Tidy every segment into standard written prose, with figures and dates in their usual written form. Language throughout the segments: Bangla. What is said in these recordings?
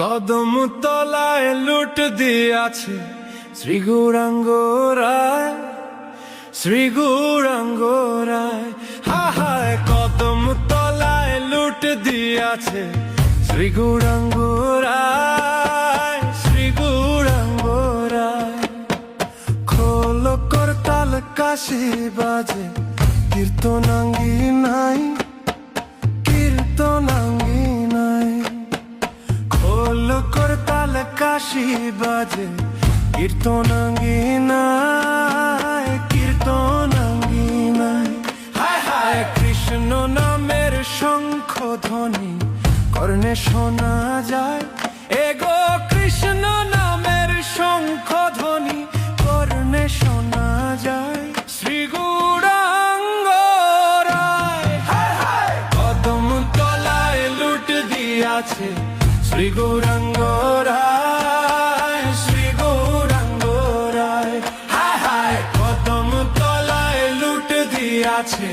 কদম তলায় লুট দিয়াছে শ্রী গৌরাঙ্গ রায়, শ্রী গৌরাঙ্গ রায়। হায় কদম তলায় লুট দিয়াছে শ্রী গৌরাঙ্গ রায়, শ্রী গৌরাঙ্গ রায়। খোল করতাল কাশি বাজে কীর্তনাঙ্গী নাই, কীর্তনাঙ্গী নাই। খোল করতাল কাশি বাজে কীর্তনাঙ্গী নাই, কীর্তনাঙ্গী নাই। হায় হায় কৃষ্ণ নামের শঙ্খ ধ্বনি কর্ণে শোনা যায়, এগো কৃষ্ণ নামের শঙ্খ ধ্বনি কর্ণে শোনা যায়। শ্রী গৌরাঙ্গ রায়, হায় হায় কদম তলায় লুট দিয়াছে শ্রী গৌরাঙ্গ রায়, শ্রী গৌরাঙ্গ রায়। হায় হায় কদম তলায় লুট দিয়াছে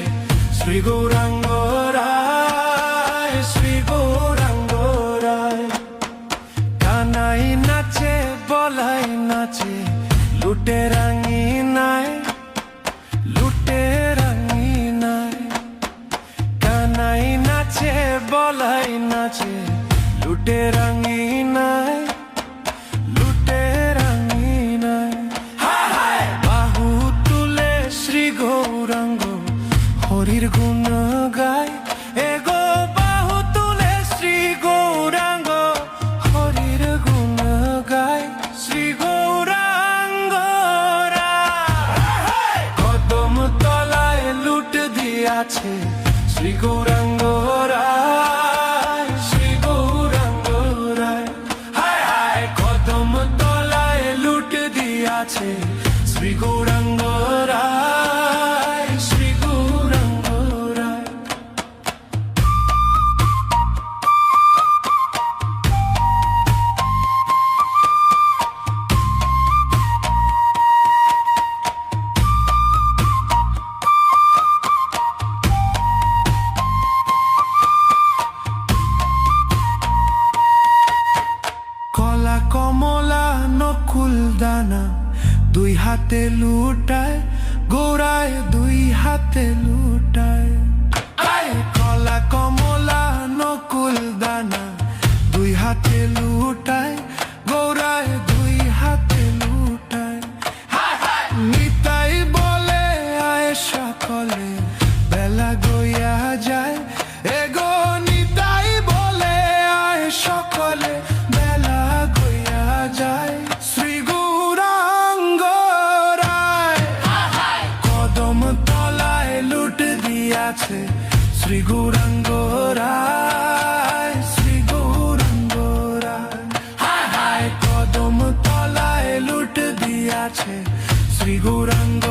শ্রী গৌরাঙ্গ রায়, শ্রী গৌরাঙ্গ রায়। কানাই নাচে বলাই নাচে লুটে রাঙি নাই, লুটে রাঙি নাই। কানাই নাচে বলাই নাচে লুটে রাঙি নাই, লুটে রাঙি নাই। হায় হায় বাহু তুলে শ্রী গৌরাঙ্গ হরির গুণ গায়, এগো বাহু তুলে শ্রী গৌরাঙ্গ হরির গুণ গায়। শ্রী গৌরাঙ্গ রায়, কদম তলায় লুট দিয়াছে শ্রী গৌরাঙ্গ রায়, শ্রী গৌরাঙ্গ রায়। হায় হায় কদম তলায় লুট দিয়াছে শ্রী গৌরাঙ্গ রায়, শ্রী গৌরাঙ্গ রায়। কলা কমলা নকুল দানা দুই হাতে লুটায়, গৌরায় দুই হাতে লুটায়। কলা কমলা নকুল দানা দুই হাতে লুটায়, গৌরায় দুই হাতে লুটায়। নিতাই বলে আয় সকলে বেলা গইয়া যায়, এগো নিতাই বলে আয় সকলে বেলা গইয়া যায়। শ্রী গৌরাঙ্গ রায়, কদম তলায় লুট দিয়াছে শ্রী গৌরাঙ্গ রায়, শ্রী গৌরাঙ্গ রায়। হায় হায় কদম তলায় লুট দিয়াছে শ্রী গৌরাঙ্গ